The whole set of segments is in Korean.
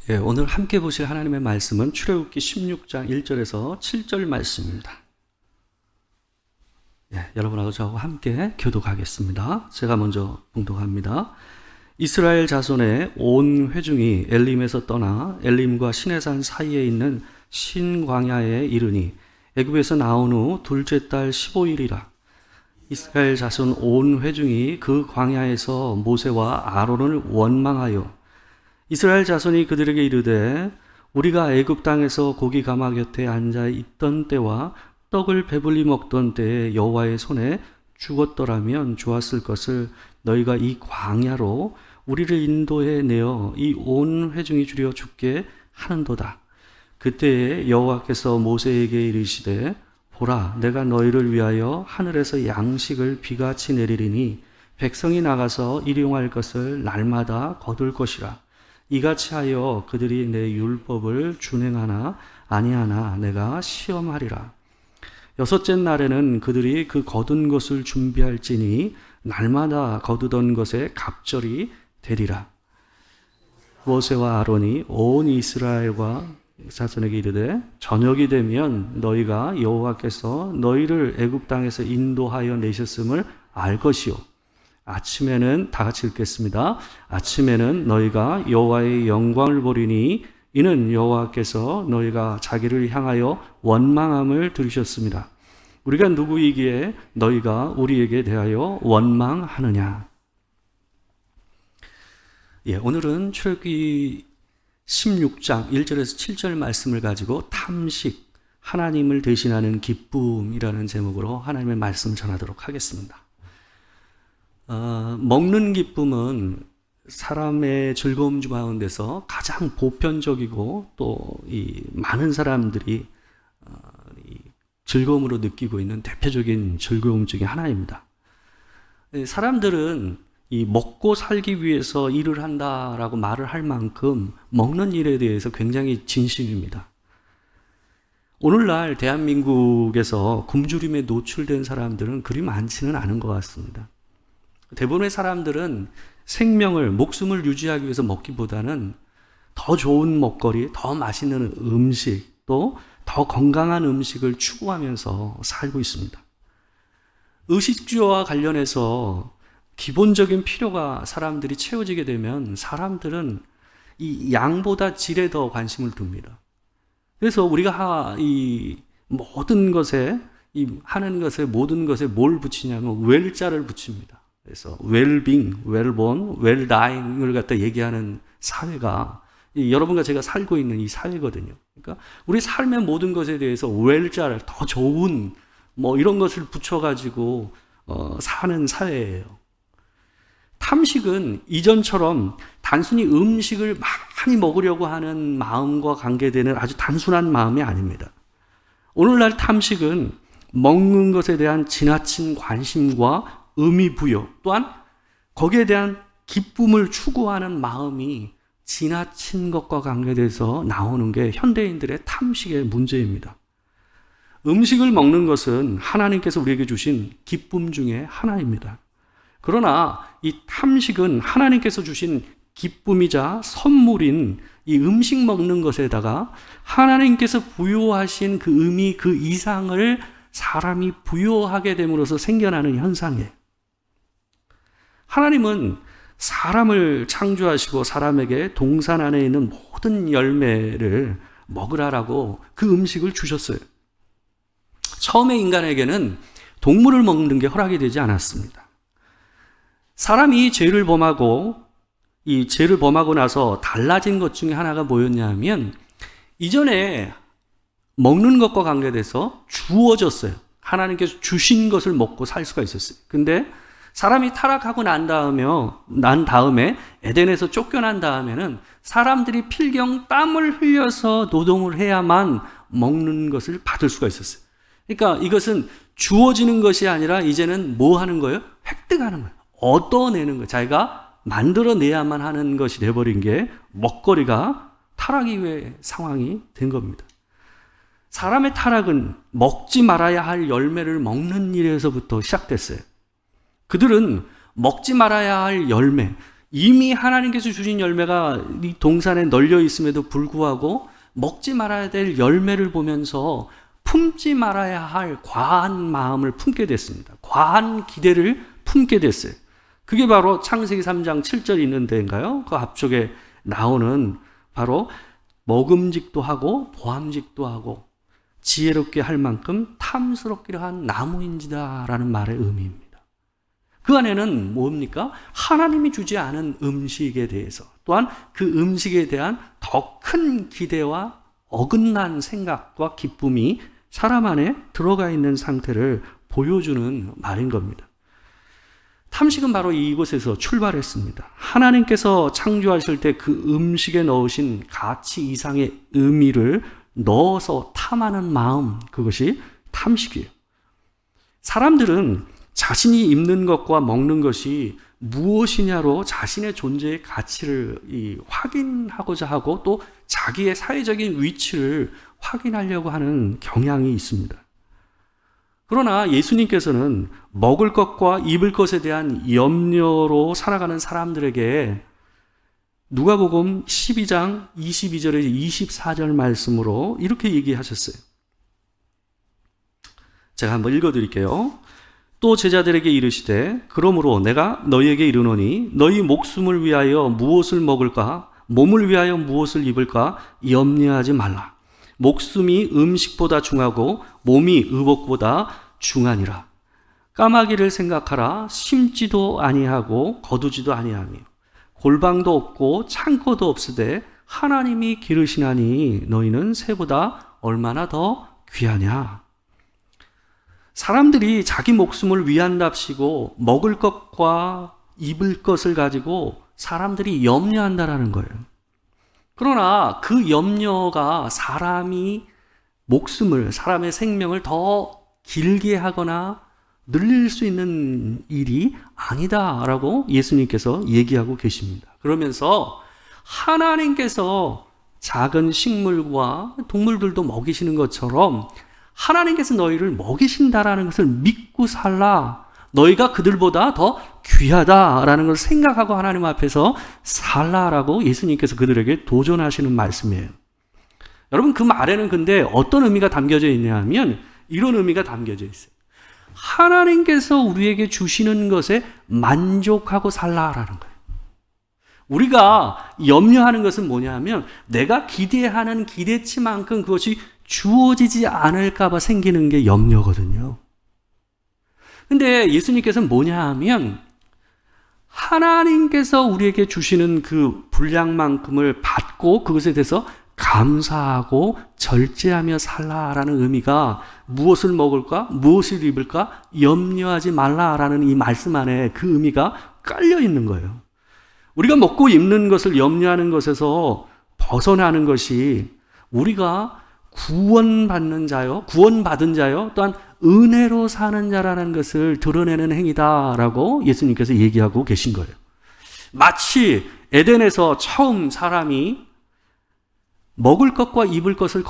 오늘 함께 보실 하나님의 말씀은 출애굽기 16장 1절에서 7절 말씀입니다. 여러분하고 저하고 함께 교독하겠습니다. 제가 먼저 봉독합니다. 이스라엘 자손의 온 회중이 엘림에서 떠나 엘림과 시내산 사이에 있는 신광야에 이르니 애굽에서 나온 후 둘째 달 15일이라. 이스라엘 자손 온 회중이 그 광야에서 모세와 아론을 원망하여 이스라엘 자손이 그들에게 이르되 우리가 애굽 땅에서 고기 가마 곁에 앉아 있던 때와 떡을 배불리 먹던 때에 여호와의 손에 죽었더라면 좋았을 것을 너희가 이 광야로 우리를 인도해 내어 이 온 회중이 주려 죽게 하는도다. 그때에 여호와께서 모세에게 이르시되 보라, 내가 너희를 위하여 하늘에서 양식을 비같이 내리리니 백성이 나가서 일용할 것을 날마다 거둘 것이라. 이같이 하여 그들이 내 율법을 준행하나 아니하나 내가 시험하리라. 여섯째 날에는 그들이 그 거둔 것을 준비할지니 날마다 거두던 것에 갑절이 되리라. 모세와 아론이 온 이스라엘과 자손에게 이르되 저녁이 되면 너희가 여호와께서 너희를 애굽 땅에서 인도하여 내셨음을 알 것이요 아침에는 다 같이 읽겠습니다. 아침에는 너희가 여호와의 영광을 보리니 이는 여호와께서 너희가 자기를 향하여 원망함을 들으셨습니다. 우리가 누구이기에 너희가 우리에게 대하여 원망하느냐. 오늘은 출애굽기 16장 1절에서 7절 말씀을 가지고 탐식, 하나님을 대신하는 기쁨이라는 제목으로 하나님의 말씀을 전하도록 하겠습니다. 먹는 기쁨은 사람의 즐거움 중 가운데서 가장 보편적이고 또 이 많은 사람들이 즐거움으로 느끼고 있는 대표적인 즐거움 중에 하나입니다. 사람들은 이 먹고 살기 위해서 일을 한다라고 말을 할 만큼 먹는 일에 대해서 굉장히 진심입니다. 오늘날 대한민국에서 굶주림에 노출된 사람들은 그리 많지는 않은 것 같습니다. 대부분의 사람들은 생명을, 목숨을 유지하기 위해서 먹기보다는 더 좋은 먹거리, 더 맛있는 음식, 또 더 건강한 음식을 추구하면서 살고 있습니다. 의식주와 관련해서 기본적인 필요가 사람들이 채워지게 되면 사람들은 이 양보다 질에 더 관심을 둡니다. 그래서 우리가 이 모든 것에, 하는 것에, 모든 것에 뭘 붙이냐면 웰자를 붙입니다. 그래서 웰빙, 웰본, 웰다잉을 갖다 얘기하는 사회가 여러분과 제가 살고 있는 이 사회거든요. 그러니까 우리 삶의 모든 것에 대해서 웰자를 더 좋은 이런 것을 붙여가지고 사는 사회예요. 탐식은 이전처럼 단순히 음식을 많이 먹으려고 하는 마음과 관계되는 아주 단순한 마음이 아닙니다. 오늘날 탐식은 먹는 것에 대한 지나친 관심과 의미 부여, 또한 거기에 대한 기쁨을 추구하는 마음이 지나친 것과 관계돼서 나오는 게 현대인들의 탐식의 문제입니다. 음식을 먹는 것은 하나님께서 우리에게 주신 기쁨 중에 하나입니다. 그러나 이 탐식은 하나님께서 주신 기쁨이자 선물인 이 음식 먹는 것에다가 하나님께서 부여하신 그 의미, 그 이상을 사람이 부여하게 됨으로써 생겨나는 현상이에요. 하나님은 사람을 창조하시고 사람에게 동산 안에 있는 모든 열매를 먹으라라고 그 음식을 주셨어요. 처음에 인간에게는 동물을 먹는 게 허락이 되지 않았습니다. 사람이 죄를 범하고 이 죄를 범하고 나서 달라진 것 중에 하나가 뭐였냐면 이전에 먹는 것과 관계돼서 주어졌어요. 하나님께서 주신 것을 먹고 살 수가 있었어요. 근데 사람이 타락하고 난 다음에 에덴에서 쫓겨난 다음에는 사람들이 필경 땀을 흘려서 노동을 해야만 먹는 것을 받을 수가 있었어요. 그러니까 이것은 주어지는 것이 아니라 이제는 뭐 하는 거예요? 획득하는 거예요. 얻어내는 거예요. 자기가 만들어내야만 하는 것이 돼버린 게 먹거리가 타락 이후의 상황이 된 겁니다. 사람의 타락은 먹지 말아야 할 열매를 먹는 일에서부터 시작됐어요. 그들은 먹지 말아야 할 열매, 이미 하나님께서 주신 열매가 이 동산에 널려 있음에도 불구하고 먹지 말아야 될 열매를 보면서 품지 말아야 할 과한 마음을 품게 됐습니다. 과한 기대를 품게 됐어요. 그게 바로 창세기 3장 7절 있는 데인가요? 그 앞쪽에 나오는 바로 먹음직도 하고 보암직도 하고 지혜롭게 할 만큼 탐스럽기를 한 나무인지다라는 말의 의미입니다. 그 안에는 뭡니까? 하나님이 주지 않은 음식에 대해서, 또한 그 음식에 대한 더 큰 기대와 어긋난 생각과 기쁨이 사람 안에 들어가 있는 상태를 보여주는 말인 겁니다. 탐식은 바로 이곳에서 출발했습니다. 하나님께서 창조하실 때 그 음식에 넣으신 가치 이상의 의미를 넣어서 탐하는 마음, 그것이 탐식이에요. 사람들은 자신이 입는 것과 먹는 것이 무엇이냐로 자신의 존재의 가치를 확인하고자 하고 또 자기의 사회적인 위치를 확인하려고 하는 경향이 있습니다. 그러나 예수님께서는 먹을 것과 입을 것에 대한 염려로 살아가는 사람들에게 누가복음 12장 22절에서 24절 말씀으로 이렇게 얘기하셨어요. 제가 한번 읽어드릴게요. 또 제자들에게 이르시되 그러므로 내가 너희에게 이르노니 너희 목숨을 위하여 무엇을 먹을까 몸을 위하여 무엇을 입을까 염려하지 말라. 목숨이 음식보다 중하고 몸이 의복보다 중하니라. 까마귀를 생각하라. 심지도 아니하고 거두지도 아니하며 골방도 없고 창고도 없으되 하나님이 기르시나니 너희는 새보다 얼마나 더 귀하냐. 사람들이 자기 목숨을 위한답시고 먹을 것과 입을 것을 가지고 사람들이 염려한다라는 거예요. 그러나 그 염려가 사람의 생명을 더 길게 하거나 늘릴 수 있는 일이 아니다라고 예수님께서 얘기하고 계십니다. 그러면서 하나님께서 작은 식물과 동물들도 먹이시는 것처럼 하나님께서 너희를 먹이신다라는 것을 믿고 살라. 너희가 그들보다 더 귀하다라는 걸 생각하고 하나님 앞에서 살라라고 예수님께서 그들에게 도전하시는 말씀이에요. 여러분, 그 말에는 근데 어떤 의미가 담겨져 있냐 하면 이런 의미가 담겨져 있어요. 하나님께서 우리에게 주시는 것에 만족하고 살라라는 거예요. 우리가 염려하는 것은 뭐냐 하면 내가 기대하는 기대치만큼 그것이 주어지지 않을까 봐 생기는 게 염려거든요. 근데 예수님께서는 뭐냐 하면 하나님께서 우리에게 주시는 그 분량만큼을 받고 그것에 대해서 감사하고 절제하며 살라라는 의미가 무엇을 먹을까, 무엇을 입을까 염려하지 말라라는 이 말씀 안에 그 의미가 깔려 있는 거예요. 우리가 먹고 입는 것을 염려하는 것에서 벗어나는 것이 우리가 구원받은 자요, 또한 은혜로 사는 자라는 것을 드러내는 행위다라고 예수님께서 얘기하고 계신 거예요. 마치 에덴에서 처음 사람이 먹을 것과 입을 것을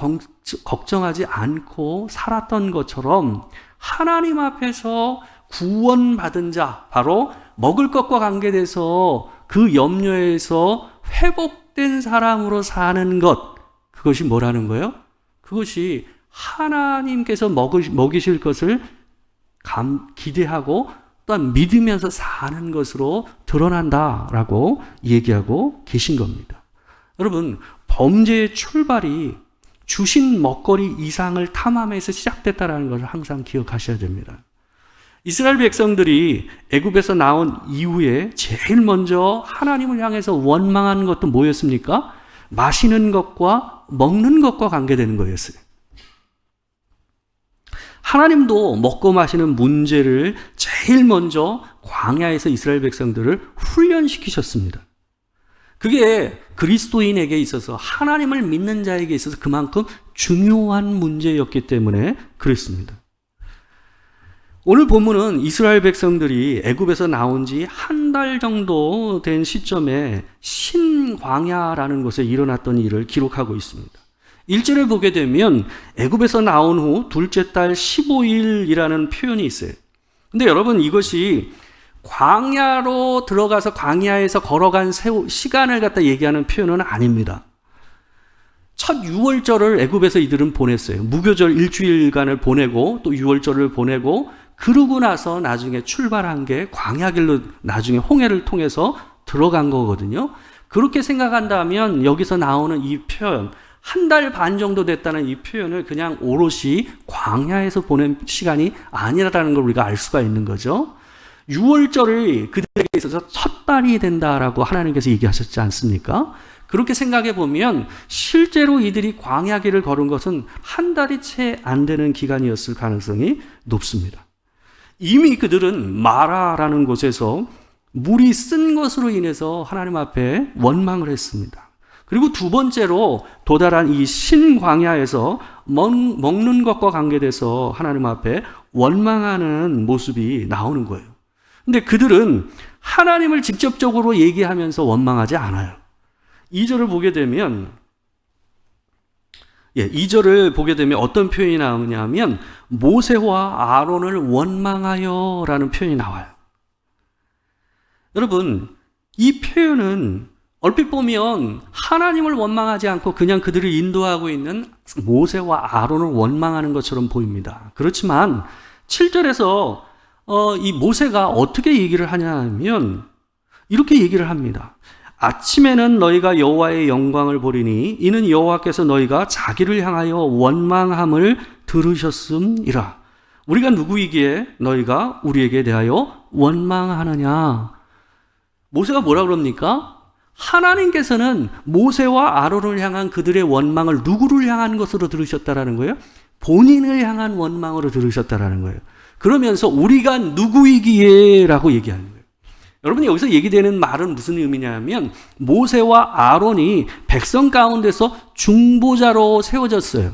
걱정하지 않고 살았던 것처럼 하나님 앞에서 구원받은 자, 바로 먹을 것과 관계돼서 그 염려에서 회복된 사람으로 사는 것, 그것이 뭐라는 거예요? 그것이 하나님께서 먹이실 것을 기대하고 또한 믿으면서 사는 것으로 드러난다라고 얘기하고 계신 겁니다. 여러분, 범죄의 출발이 주신 먹거리 이상을 탐함에서 시작됐다는 것을 항상 기억하셔야 됩니다. 이스라엘 백성들이 애굽에서 나온 이후에 제일 먼저 하나님을 향해서 원망한 것도 뭐였습니까? 마시는 것과 먹는 것과 관계되는 거였어요. 하나님도 먹고 마시는 문제를 제일 먼저 광야에서 이스라엘 백성들을 훈련시키셨습니다. 그게 그리스도인에게 있어서 하나님을 믿는 자에게 있어서 그만큼 중요한 문제였기 때문에 그랬습니다. 오늘 본문은 이스라엘 백성들이 애굽에서 나온 지 한 달 정도 된 시점에 신광야라는 곳에 일어났던 일을 기록하고 있습니다. 1절에 보게 되면 애굽에서 나온 후 둘째 달 15일이라는 표현이 있어요. 근데 여러분, 이것이 광야로 들어가서 광야에서 걸어간 시간을 갖다 얘기하는 표현은 아닙니다. 첫 유월절을 애굽에서 이들은 보냈어요. 무교절 일주일간을 보내고 또 유월절을 보내고 그러고 나서 나중에 출발한 게 광야길로 나중에 홍해를 통해서 들어간 거거든요. 그렇게 생각한다면 여기서 나오는 이 표현, 한 달 반 정도 됐다는 이 표현을 그냥 오롯이 광야에서 보낸 시간이 아니라는 걸 우리가 알 수가 있는 거죠. 유월절이 그들에게 있어서 첫 달이 된다라고 하나님께서 얘기하셨지 않습니까? 그렇게 생각해 보면 실제로 이들이 광야길을 걸은 것은 한 달이 채 안 되는 기간이었을 가능성이 높습니다. 이미 그들은 마라라는 곳에서 물이 쓴 것으로 인해서 하나님 앞에 원망을 했습니다. 그리고 두 번째로 도달한 이 신광야에서 먹는 것과 관계돼서 하나님 앞에 원망하는 모습이 나오는 거예요. 근데 그들은 하나님을 직접적으로 얘기하면서 원망하지 않아요. 2절을 보게 되면 2절을 보게 되면 어떤 표현이 나오냐면 모세와 아론을 원망하여 라는 표현이 나와요. 여러분, 이 표현은 얼핏 보면 하나님을 원망하지 않고 그냥 그들을 인도하고 있는 모세와 아론을 원망하는 것처럼 보입니다. 그렇지만 7절에서 이 모세가 어떻게 얘기를 하냐면 이렇게 얘기를 합니다. 아침에는 너희가 여호와의 영광을 보리니 이는 여호와께서 너희가 자기를 향하여 원망함을 들으셨음이라. 우리가 누구이기에 너희가 우리에게 대하여 원망하느냐. 모세가 뭐라 그럽니까? 하나님께서는 모세와 아론을 향한 그들의 원망을 누구를 향한 것으로 들으셨다라는 거예요? 본인을 향한 원망으로 들으셨다라는 거예요. 그러면서 우리가 누구이기에 라고 얘기하는 거예요. 여러분, 여기서 얘기되는 말은 무슨 의미냐면 모세와 아론이 백성 가운데서 중보자로 세워졌어요.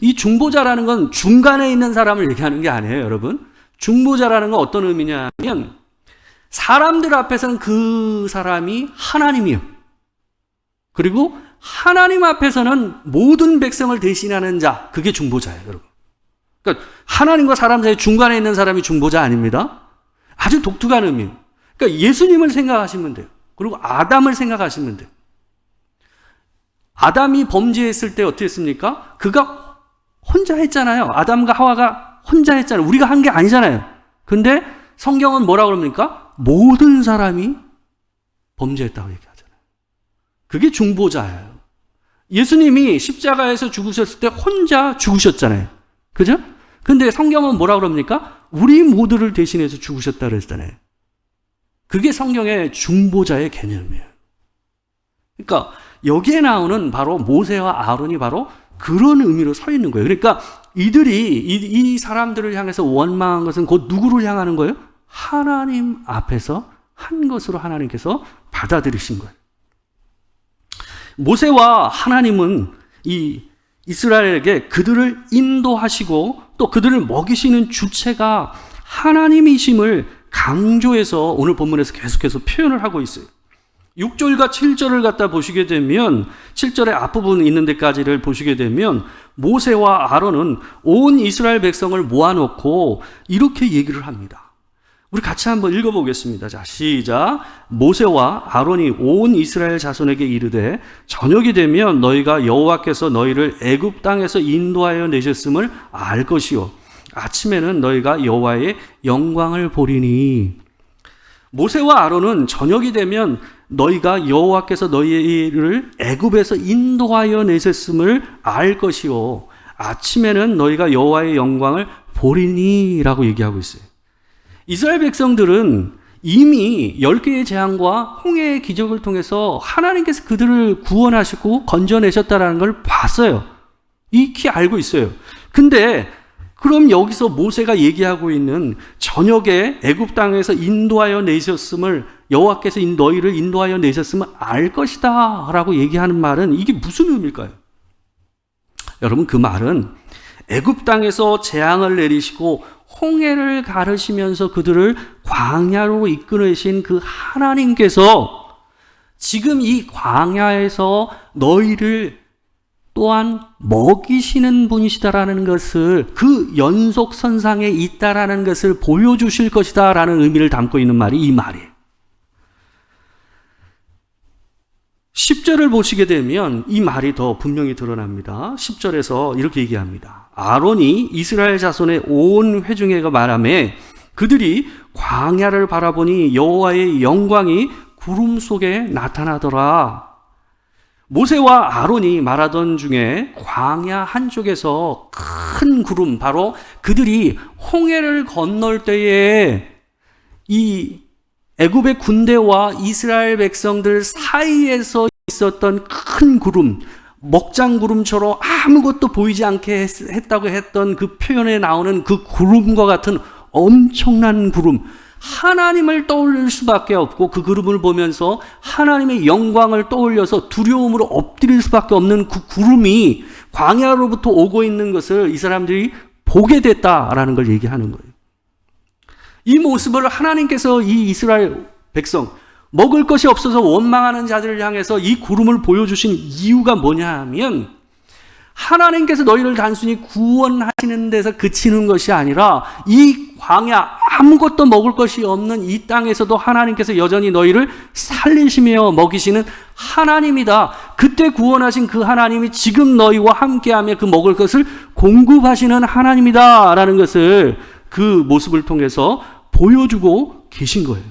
이 중보자라는 건 중간에 있는 사람을 얘기하는 게 아니에요, 여러분. 중보자라는 건 어떤 의미냐면 사람들 앞에서는 그 사람이 하나님이요. 그리고 하나님 앞에서는 모든 백성을 대신하는 자, 그게 중보자예요, 여러분. 그러니까 하나님과 사람 사이 중간에 있는 사람이 중보자 아닙니다. 아주 독특한 의미예요. 그러니까 예수님을 생각하시면 돼요. 그리고 아담을 생각하시면 돼요. 아담이 범죄했을 때 어떻게 했습니까? 그가 혼자 했잖아요. 아담과 하와가 혼자 했잖아요. 우리가 한 게 아니잖아요. 근데 성경은 뭐라고 그럽니까? 모든 사람이 범죄했다고 얘기하잖아요. 그게 중보자예요. 예수님이 십자가에서 죽으셨을 때 혼자 죽으셨잖아요. 그죠? 근데 성경은 뭐라고 그럽니까? 우리 모두를 대신해서 죽으셨다 그랬잖아요. 그게 성경의 중보자의 개념이에요. 그러니까 여기에 나오는 바로 모세와 아론이 바로 그런 의미로 서 있는 거예요. 그러니까 이들이 이 사람들을 향해서 원망한 것은 곧 누구를 향하는 거예요? 하나님 앞에서 한 것으로 하나님께서 받아들이신 거예요. 모세와 하나님은 이 이스라엘에게 그들을 인도하시고 또 그들을 먹이시는 주체가 하나님이심을 강조해서 오늘 본문에서 계속해서 표현을 하고 있어요. 6절과 7절을 갖다 보시게 되면 7절의 앞부분 있는 데까지를 보시게 되면 모세와 아론은 온 이스라엘 백성을 모아놓고 이렇게 얘기를 합니다. 우리 같이 한번 읽어보겠습니다. 자, 시작. 모세와 아론이 온 이스라엘 자손에게 이르되 저녁이 되면 너희가 여호와께서 너희를 애굽 땅에서 인도하여 내셨음을 알 것이요 아침에는 너희가 여호와의 영광을 보리니. 모세와 아론은 저녁이 되면 너희가 여호와께서 너희를 애굽에서 인도하여 내셨음을 알 것이요 아침에는 너희가 여호와의 영광을 보리니라고 얘기하고 있어요. 이스라엘 백성들은 이미 10개의 재앙과 홍해의 기적을 통해서 하나님께서 그들을 구원하시고 건져내셨다는 걸 봤어요. 익히 알고 있어요. 근데 그럼 여기서 모세가 얘기하고 있는 저녁에 애굽 땅에서 인도하여 내셨음을 여호와께서 너희를 인도하여 내셨음을 알 것이다 라고 얘기하는 말은 이게 무슨 의미일까요? 여러분, 그 말은 애굽 땅에서 재앙을 내리시고 홍해를 가르시면서 그들을 광야로 이끌으신 그 하나님께서 지금 이 광야에서 너희를 또한 먹이시는 분이시다라는 것을, 그 연속선상에 있다라는 것을 보여주실 것이다라는 의미를 담고 있는 말이 이 말이에요. 10절을 보시게 되면 이 말이 더 분명히 드러납니다. 10절에서 이렇게 얘기합니다. 아론이 이스라엘 자손의 온 회중에게 말하며 그들이 광야를 바라보니 여호와의 영광이 구름 속에 나타나더라. 모세와 아론이 말하던 중에 광야 한쪽에서 큰 구름, 바로 그들이 홍해를 건널 때에 이 애굽의 군대와 이스라엘 백성들 사이에서 있었던 큰 구름, 먹장구름처럼 아무것도 보이지 않게 했다고 했던 그 표현에 나오는 그 구름과 같은 엄청난 구름, 하나님을 떠올릴 수밖에 없고 그 구름을 보면서 하나님의 영광을 떠올려서 두려움으로 엎드릴 수밖에 없는 그 구름이 광야로부터 오고 있는 것을 이 사람들이 보게 됐다라는 걸 얘기하는 거예요. 이 모습을 하나님께서 이 이스라엘 백성, 먹을 것이 없어서 원망하는 자들을 향해서 이 구름을 보여주신 이유가 뭐냐 하면, 하나님께서 너희를 단순히 구원하시는 데서 그치는 것이 아니라 이 광야, 아무것도 먹을 것이 없는 이 땅에서도 하나님께서 여전히 너희를 살리시며 먹이시는 하나님이다. 그때 구원하신 그 하나님이 지금 너희와 함께하며 그 먹을 것을 공급하시는 하나님이다 라는 것을 그 모습을 통해서 보여주고 계신 거예요.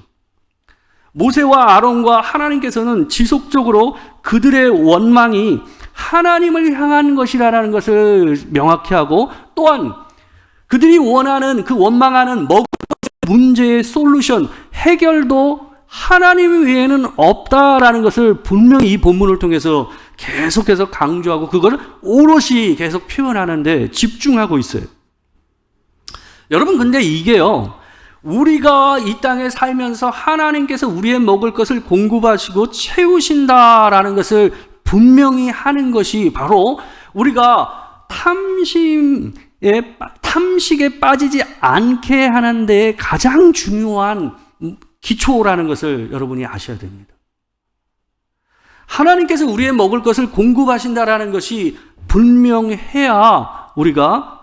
모세와 아론과 하나님께서는 지속적으로 그들의 원망이 하나님을 향한 것이라는 것을 명확히 하고, 또한 그들이 원하는 그 원망하는 먹을 문제의 솔루션, 해결도 하나님 외에는 없다라는 것을 분명히 이 본문을 통해서 계속해서 강조하고 그걸 오롯이 계속 표현하는데 집중하고 있어요. 여러분, 근데 이게요, 우리가 이 땅에 살면서 하나님께서 우리의 먹을 것을 공급하시고 채우신다라는 것을 분명히 하는 것이 바로 우리가 탐식에 빠지지 않게 하는 데 가장 중요한 기초라는 것을 여러분이 아셔야 됩니다. 하나님께서 우리의 먹을 것을 공급하신다라는 것이 분명해야 우리가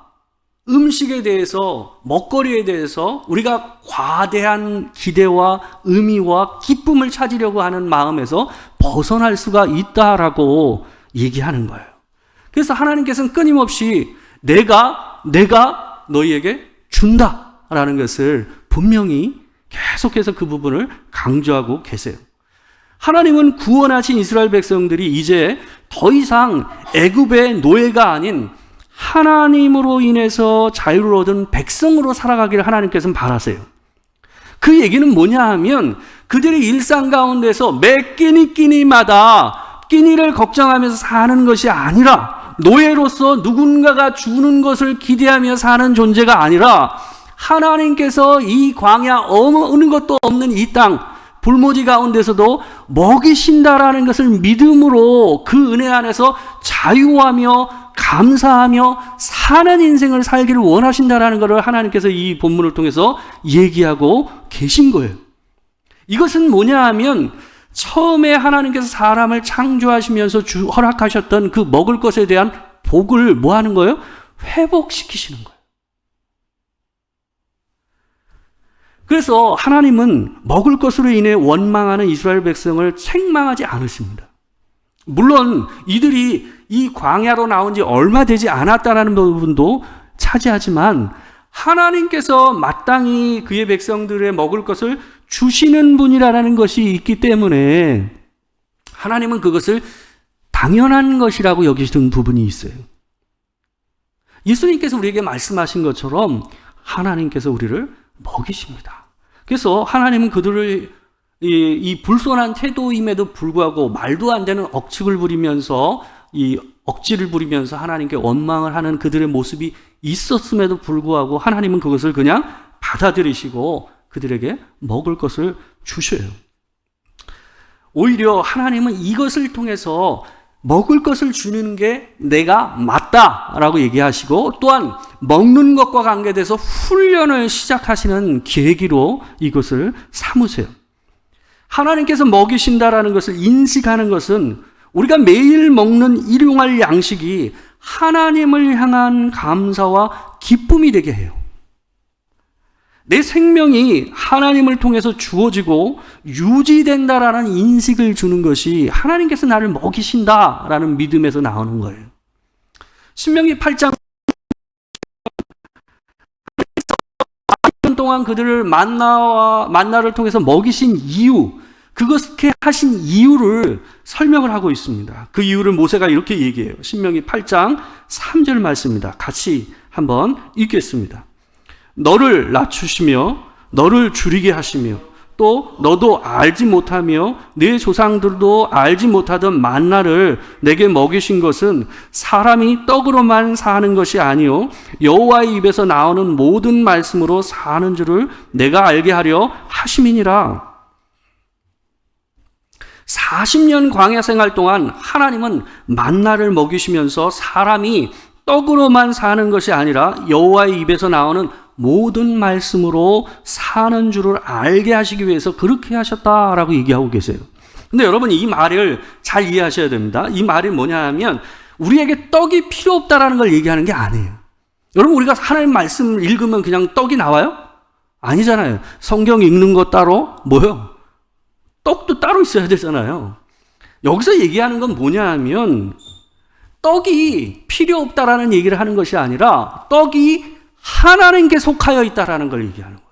음식에 대해서, 먹거리에 대해서 우리가 과대한 기대와 의미와 기쁨을 찾으려고 하는 마음에서 벗어날 수가 있다라고 얘기하는 거예요. 그래서 하나님께서는 끊임없이 내가 너희에게 준다라는 것을 분명히 계속해서 그 부분을 강조하고 계세요. 하나님은 구원하신 이스라엘 백성들이 이제 더 이상 애굽의 노예가 아닌 하나님으로 인해서 자유를 얻은 백성으로 살아가기를 하나님께서는 바라세요. 그 얘기는 뭐냐 하면, 그들이 일상 가운데서 매 끼니마다 끼니를 걱정하면서 사는 것이 아니라, 노예로서 누군가가 주는 것을 기대하며 사는 존재가 아니라, 하나님께서 이 광야 어느 것도 없는 이 땅 불모지 가운데서도 먹이신다라는 것을 믿음으로 그 은혜 안에서 자유하며 감사하며 사는 인생을 살기를 원하신다라는 것을 하나님께서 이 본문을 통해서 얘기하고 계신 거예요. 이것은 뭐냐 하면, 처음에 하나님께서 사람을 창조하시면서 허락하셨던 그 먹을 것에 대한 복을 뭐 하는 거예요? 회복시키시는 거예요. 그래서 하나님은 먹을 것으로 인해 원망하는 이스라엘 백성을 책망하지 않으십니다. 물론 이들이 이 광야로 나온 지 얼마 되지 않았다라는 부분도 차지하지만, 하나님께서 마땅히 그의 백성들의 먹을 것을 주시는 분이라는 것이 있기 때문에 하나님은 그것을 당연한 것이라고 여기시는 부분이 있어요. 예수님께서 우리에게 말씀하신 것처럼 하나님께서 우리를 먹이십니다. 그래서 하나님은 그들을 이 불손한 태도임에도 불구하고 말도 안 되는 억측을 부리면서, 이 억지를 부리면서 하나님께 원망을 하는 그들의 모습이 있었음에도 불구하고 하나님은 그것을 그냥 받아들이시고 그들에게 먹을 것을 주셔요. 오히려 하나님은 이것을 통해서 먹을 것을 주는 게 내가 맞다라고 얘기하시고, 또한 먹는 것과 관계돼서 훈련을 시작하시는 계기로 이것을 삼으세요. 하나님께서 먹이신다라는 것을 인식하는 것은 우리가 매일 먹는 일용할 양식이 하나님을 향한 감사와 기쁨이 되게 해요. 내 생명이 하나님을 통해서 주어지고 유지된다라는 인식을 주는 것이 하나님께서 나를 먹이신다라는 믿음에서 나오는 거예요. 신명기 8장 동안 그들을 만나를 통해서 먹이신 이유, 그것게 하신 이유를 설명을 하고 있습니다. 그 이유를 모세가 이렇게 얘기해요. 신명기 8장 3절 말씀입니다. 같이 한번 읽겠습니다. 너를 낮추시며 너를 줄이게 하시며 또 너도 알지 못하며 네 조상들도 알지 못하던 만나를 내게 먹이신 것은 사람이 떡으로만 사는 것이 아니요 여호와의 입에서 나오는 모든 말씀으로 사는 줄을 내가 알게 하려 하심이니라. 40년 광야 생활 동안 하나님은 만나를 먹이시면서 사람이 떡으로만 사는 것이 아니라 여호와의 입에서 나오는 모든 말씀으로 사는 줄을 알게 하시기 위해서 그렇게 하셨다라고 얘기하고 계세요. 근데 여러분, 이 말을 잘 이해하셔야 됩니다. 이 말이 뭐냐 하면 우리에게 떡이 필요 없다라는 걸 얘기하는 게 아니에요. 여러분, 우리가 하나님 말씀을 읽으면 그냥 떡이 나와요? 아니잖아요. 성경 읽는 것 따로 뭐요? 떡도 따로 있어야 되잖아요. 여기서 얘기하는 건 뭐냐 하면 떡이 필요 없다라는 얘기를 하는 것이 아니라 떡이 하나님께 속하여 있다라는 걸 얘기하는 거예요.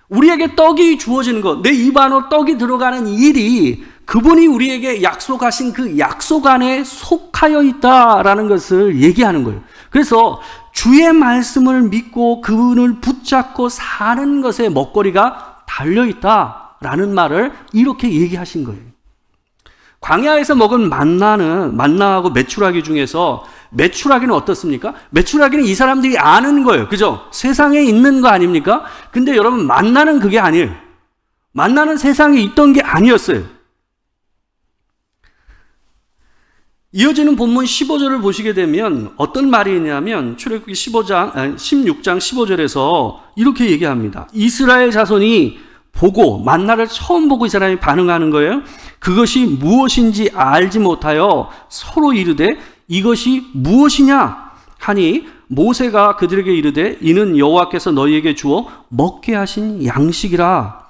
우리에게 떡이 주어지는 것, 내 입 안으로 떡이 들어가는 일이 그분이 우리에게 약속하신 그 약속 안에 속하여 있다라는 것을 얘기하는 거예요. 그래서 주의 말씀을 믿고 그분을 붙잡고 사는 것에 먹거리가 달려있다라는 말을 이렇게 얘기하신 거예요. 광야에서 먹은 만나하고 메추라기 중에서 메추라기는 어떻습니까? 메추라기는 이 사람들이 아는 거예요. 그죠? 세상에 있는 거 아닙니까? 근데 여러분, 만나는 그게 아니에요. 만나는 세상에 있던 게 아니었어요. 이어지는 본문 15절을 보시게 되면 어떤 말이 있냐면 출애굽기 16장 15절에서 이렇게 얘기합니다. 이스라엘 자손이 보고 만나를 처음 보고 이 사람이 반응하는 거예요. 그것이 무엇인지 알지 못하여 서로 이르되 이것이 무엇이냐 하니 모세가 그들에게 이르되 이는 여호와께서 너희에게 주어 먹게 하신 양식이라.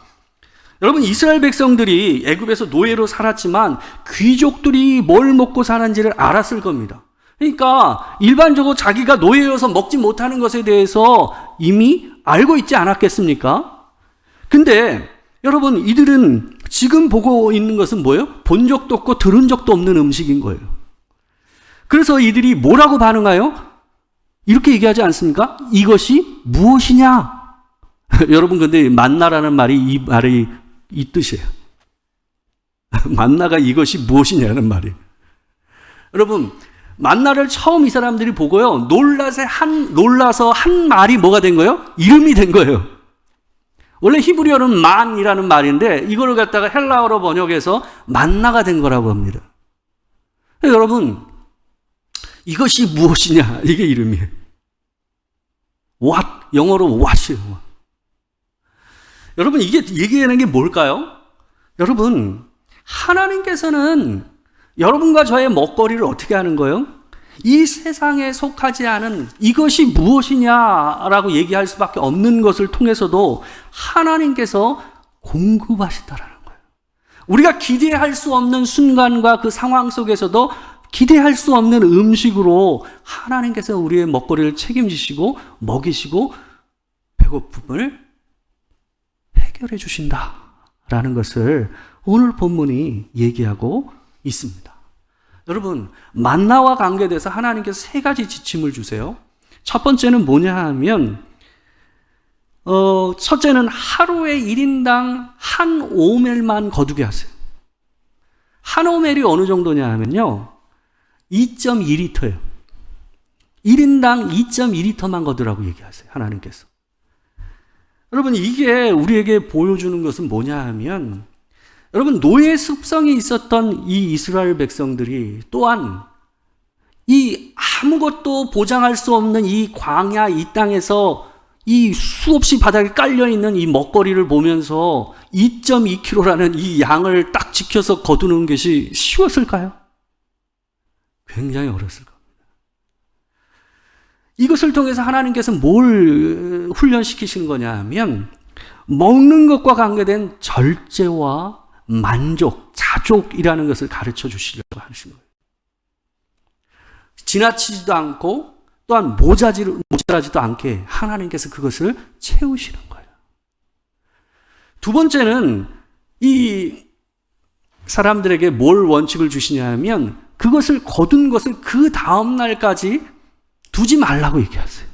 여러분, 이스라엘 백성들이 애굽에서 노예로 살았지만 귀족들이 뭘 먹고 사는지를 알았을 겁니다. 그러니까 일반적으로 자기가 노예여서 먹지 못하는 것에 대해서 이미 알고 있지 않았겠습니까? 근데 여러분, 이들은 지금 보고 있는 것은 뭐예요? 본 적도 없고 들은 적도 없는 음식인 거예요. 그래서 이들이 뭐라고 반응하여? 이렇게 얘기하지 않습니까? 이것이 무엇이냐? 여러분, 근데 만나라는 말이 이 뜻이에요. 만나가 이것이 무엇이냐는 말이에요. 여러분, 만나를 처음 이 사람들이 보고요, 놀라서 한 말이 뭐가 된 거예요? 이름이 된 거예요. 원래 히브리어는 만이라는 말인데 이걸 갖다가 헬라어로 번역해서 만나가 된 거라고 합니다. 여러분, 이것이 무엇이냐? 이게 이름이에요. What, 영어로 what이에요. 여러분, 이게 얘기하는 게 뭘까요? 여러분, 하나님께서는 여러분과 저의 먹거리를 어떻게 하는 거예요? 이 세상에 속하지 않은 이것이 무엇이냐라고 얘기할 수밖에 없는 것을 통해서도 하나님께서 공급하시다라는 거예요. 우리가 기대할 수 없는 순간과 그 상황 속에서도 기대할 수 없는 음식으로 하나님께서 우리의 먹거리를 책임지시고 먹이시고 배고픔을 해결해 주신다라는 것을 오늘 본문이 얘기하고 있습니다. 여러분, 만나와 관계돼서 하나님께서 세 가지 지침을 주세요. 첫 번째는 뭐냐 하면 첫째는 하루에 1인당 한 오멜만 거두게 하세요. 한 오멜이 어느 정도냐 하면요, 2.2리터예요. 1인당 2.2리터만 거두라고 얘기하세요, 하나님께서. 여러분, 이게 우리에게 보여주는 것은 뭐냐 하면, 여러분, 노예 습성이 있었던 이 이스라엘 백성들이 또한 이 아무것도 보장할 수 없는 이 광야 이 땅에서 이 수없이 바닥에 깔려있는 이 먹거리를 보면서 2.2kg라는 이 양을 딱 지켜서 거두는 것이 쉬웠을까요? 굉장히 어려웠을 겁니다. 이것을 통해서 하나님께서 뭘 훈련시키시는 거냐 하면 먹는 것과 관계된 절제와 만족, 자족이라는 것을 가르쳐 주시려고 하시는 거예요. 지나치지도 않고 또한 모자라지도 않게 하나님께서 그것을 채우시는 거예요. 두 번째는 이 사람들에게 뭘 원칙을 주시냐 하면 그것을 거둔 것을 그 다음 날까지 두지 말라고 얘기하세요.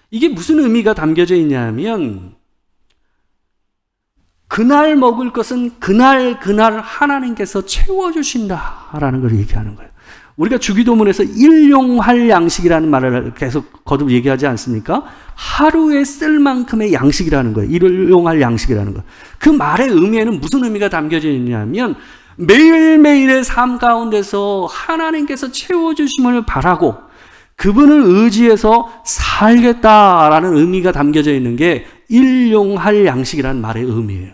이게 무슨 의미가 담겨져 있냐 하면 그날 먹을 것은 그날 하나님께서 채워주신다라는 걸 얘기하는 거예요. 우리가 주기도문에서 일용할 양식이라는 말을 계속 거듭 얘기하지 않습니까? 하루에 쓸 만큼의 양식이라는 거예요. 일용할 양식이라는 거. 그 말의 의미에는 무슨 의미가 담겨져 있냐면 매일매일의 삶 가운데서 하나님께서 채워주심을 바라고 그분을 의지해서 살겠다라는 의미가 담겨져 있는 게 일용할 양식이라는 말의 의미예요.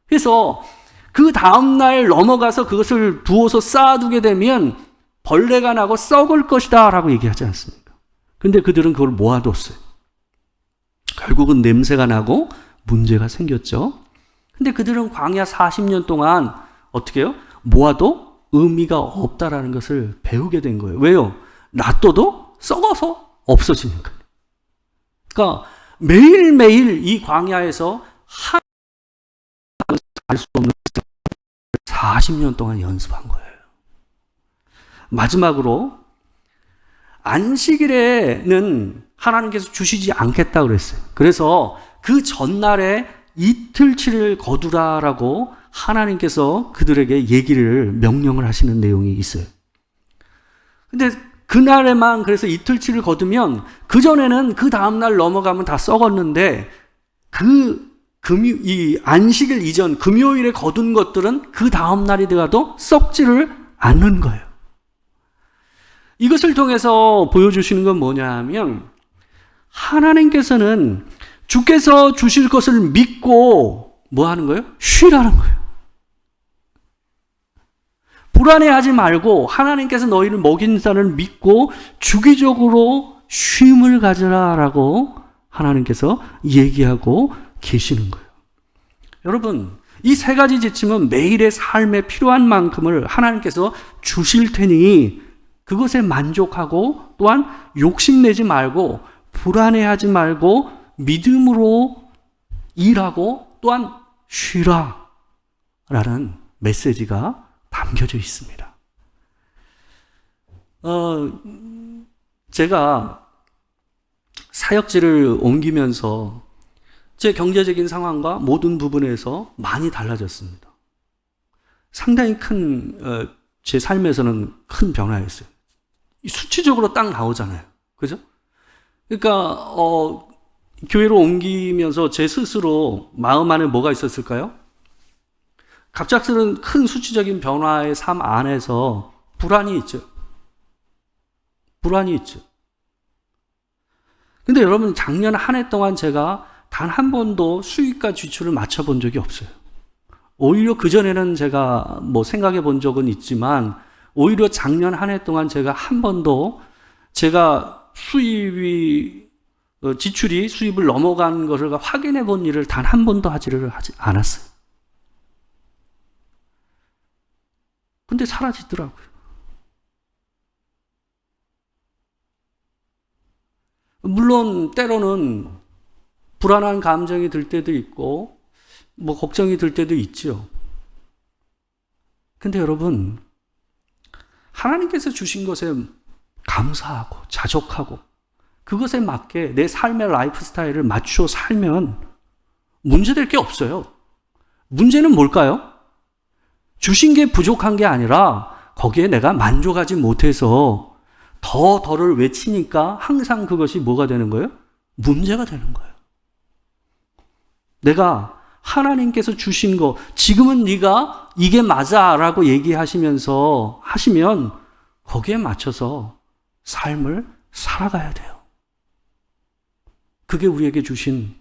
그래서 그 다음날 넘어가서 그것을 두어서 쌓아두게 되면 벌레가 나고 썩을 것이다 라고 얘기하지 않습니까? 근데 그들은 그걸 모아뒀어요. 결국은 냄새가 나고 문제가 생겼죠. 근데 그들은 광야 40년 동안 어떻게 해요? 모아도 의미가 없다라는 것을 배우게 된 거예요. 왜요? 놔둬도 썩어서 없어지는 거예요. 그러니까 매일매일 이 광야에서 할 수 없는 40년 동안 연습한 거예요. 마지막으로 안식일에는 하나님께서 주시지 않겠다 그랬어요. 그래서 그 전날에 이틀치를 거두라라고 하나님께서 그들에게 명령을 하시는 내용이 있어요. 근데 그날에만 그래서 이틀치를 거두면 그전에는 그 다음날 넘어가면 다 썩었는데 이 안식일 이전 금요일에 거둔 것들은 그 다음날이 되어도 썩지를 않는 거예요. 이것을 통해서 보여주시는 건 뭐냐 하면 하나님께서는 주께서 주실 것을 믿고 뭐 하는 거예요? 쉬라는 거예요. 불안해하지 말고 하나님께서 너희를 먹인다는 믿고 주기적으로 쉼을 가져라라고 하나님께서 얘기하고 계시는 거예요. 여러분, 이 세 가지 지침은 매일의 삶에 필요한 만큼을 하나님께서 주실 테니 그것에 만족하고 또한 욕심내지 말고 불안해하지 말고 믿음으로 일하고 또한 쉬라 라는 메시지가 담겨져 있습니다. 제가 사역지를 옮기면서 제 경제적인 상황과 모든 부분에서 많이 달라졌습니다. 상당히 제 삶에서는 큰 변화였어요. 수치적으로 딱 나오잖아요. 그죠? 그러니까, 교회로 옮기면서 제 스스로 마음 안에 뭐가 있었을까요? 갑작스런 큰 수치적인 변화의 삶 안에서 불안이 있죠. 불안이 있죠. 근데 여러분, 작년 한 해 동안 제가 단 한 번도 수익과 지출을 맞춰본 적이 없어요. 오히려 그전에는 제가 생각해 본 적은 있지만 오히려 작년 한 해 동안 제가 한 번도 제가 지출이 수입을 넘어간 것을 확인해 본 일을 단 한 번도 하지 않았어요. 근데 사라지더라고요. 물론 때로는 불안한 감정이 들 때도 있고 걱정이 들 때도 있죠. 근데 여러분, 하나님께서 주신 것에 감사하고 자족하고 그것에 맞게 내 삶의 라이프 스타일을 맞추어 살면 문제될 게 없어요. 문제는 뭘까요? 주신 게 부족한 게 아니라 거기에 내가 만족하지 못해서 더를 외치니까 항상 그것이 뭐가 되는 거예요? 문제가 되는 거예요. 내가 하나님께서 주신 거, 지금은 네가 이게 맞아라고 얘기하시면 거기에 맞춰서 삶을 살아가야 돼요. 그게 우리에게 주신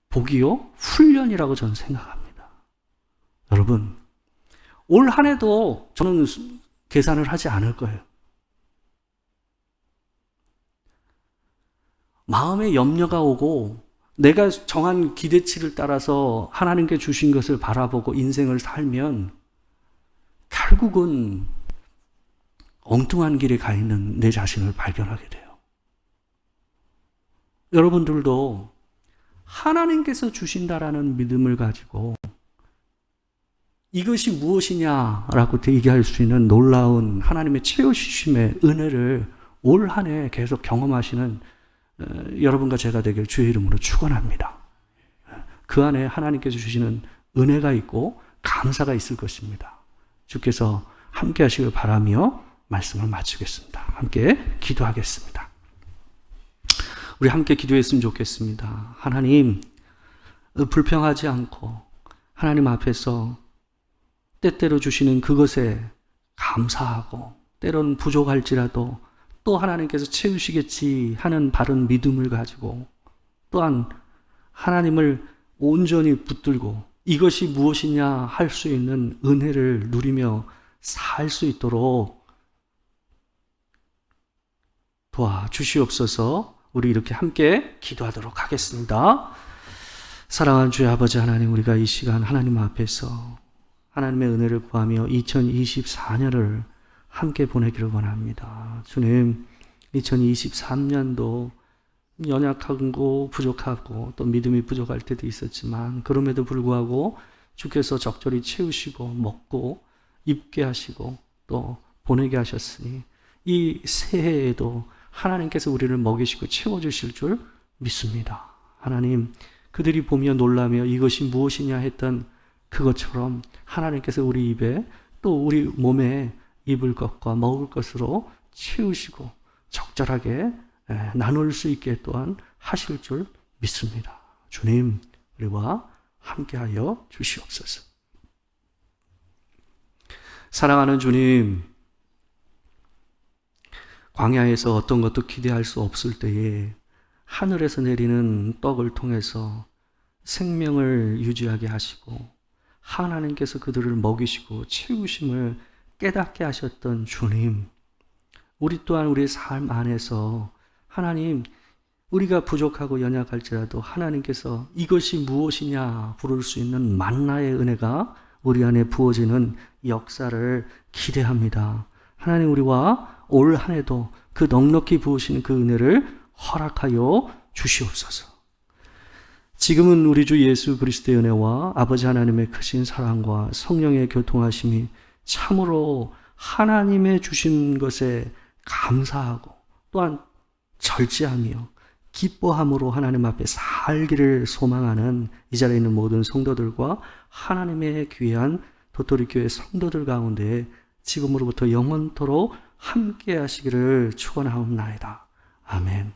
복이요, 훈련이라고 저는 생각합니다. 여러분, 올 한 해도 저는 계산을 하지 않을 거예요. 마음에 염려가 오고 내가 정한 기대치를 따라서 하나님께 주신 것을 바라보고 인생을 살면 결국은 엉뚱한 길에 가 있는 내 자신을 발견하게 돼요. 여러분들도 하나님께서 주신다라는 믿음을 가지고 이것이 무엇이냐라고 얘기할 수 있는 놀라운 하나님의 채워주심의 은혜를 올 한 해 계속 경험하시는 여러분과 제가 되길 주의 이름으로 축원합니다. 그 안에 하나님께서 주시는 은혜가 있고 감사가 있을 것입니다. 주께서 함께 하시길 바라며 말씀을 마치겠습니다. 함께 기도하겠습니다. 우리 함께 기도했으면 좋겠습니다. 하나님, 불평하지 않고 하나님 앞에서 때때로 주시는 그것에 감사하고 때로는 부족할지라도 또 하나님께서 채우시겠지 하는 바른 믿음을 가지고 또한 하나님을 온전히 붙들고 이것이 무엇이냐 할 수 있는 은혜를 누리며 살 수 있도록 도와주시옵소서. 우리 이렇게 함께 기도하도록 하겠습니다. 사랑하는 주의 아버지 하나님, 우리가 이 시간 하나님 앞에서 하나님의 은혜를 구하며 2024년을 함께 보내기를 원합니다. 주님, 2023년도 연약하고 부족하고 또 믿음이 부족할 때도 있었지만 그럼에도 불구하고 주께서 적절히 채우시고 먹고 입게 하시고 또 보내게 하셨으니 이 새해에도 하나님께서 우리를 먹이시고 채워주실 줄 믿습니다. 하나님, 그들이 보며 놀라며 이것이 무엇이냐 했던 그것처럼 하나님께서 우리 입에 또 우리 몸에 입을 것과 먹을 것으로 채우시고 적절하게 나눌 수 있게 또한 하실 줄 믿습니다. 주님, 우리와 함께하여 주시옵소서. 사랑하는 주님, 광야에서 어떤 것도 기대할 수 없을 때에 하늘에서 내리는 떡을 통해서 생명을 유지하게 하시고 하나님께서 그들을 먹이시고 채우심을 깨닫게 하셨던 주님, 우리 또한 우리의 삶 안에서 하나님, 우리가 부족하고 연약할지라도 하나님께서 이것이 무엇이냐 부를 수 있는 만나의 은혜가 우리 안에 부어지는 역사를 기대합니다. 하나님, 우리와 올 한 해도 그 넉넉히 부으시는 그 은혜를 허락하여 주시옵소서. 지금은 우리 주 예수 그리스도의 은혜와 아버지 하나님의 크신 사랑과 성령의 교통하심이 참으로 하나님의 주신 것에 감사하고 또한 절제하며 기뻐함으로 하나님 앞에 살기를 소망하는 이 자리에 있는 모든 성도들과 하나님의 귀한 도토리교회 성도들 가운데 지금으로부터 영원토록 함께 하시기를 축원하옵나이다. 아멘.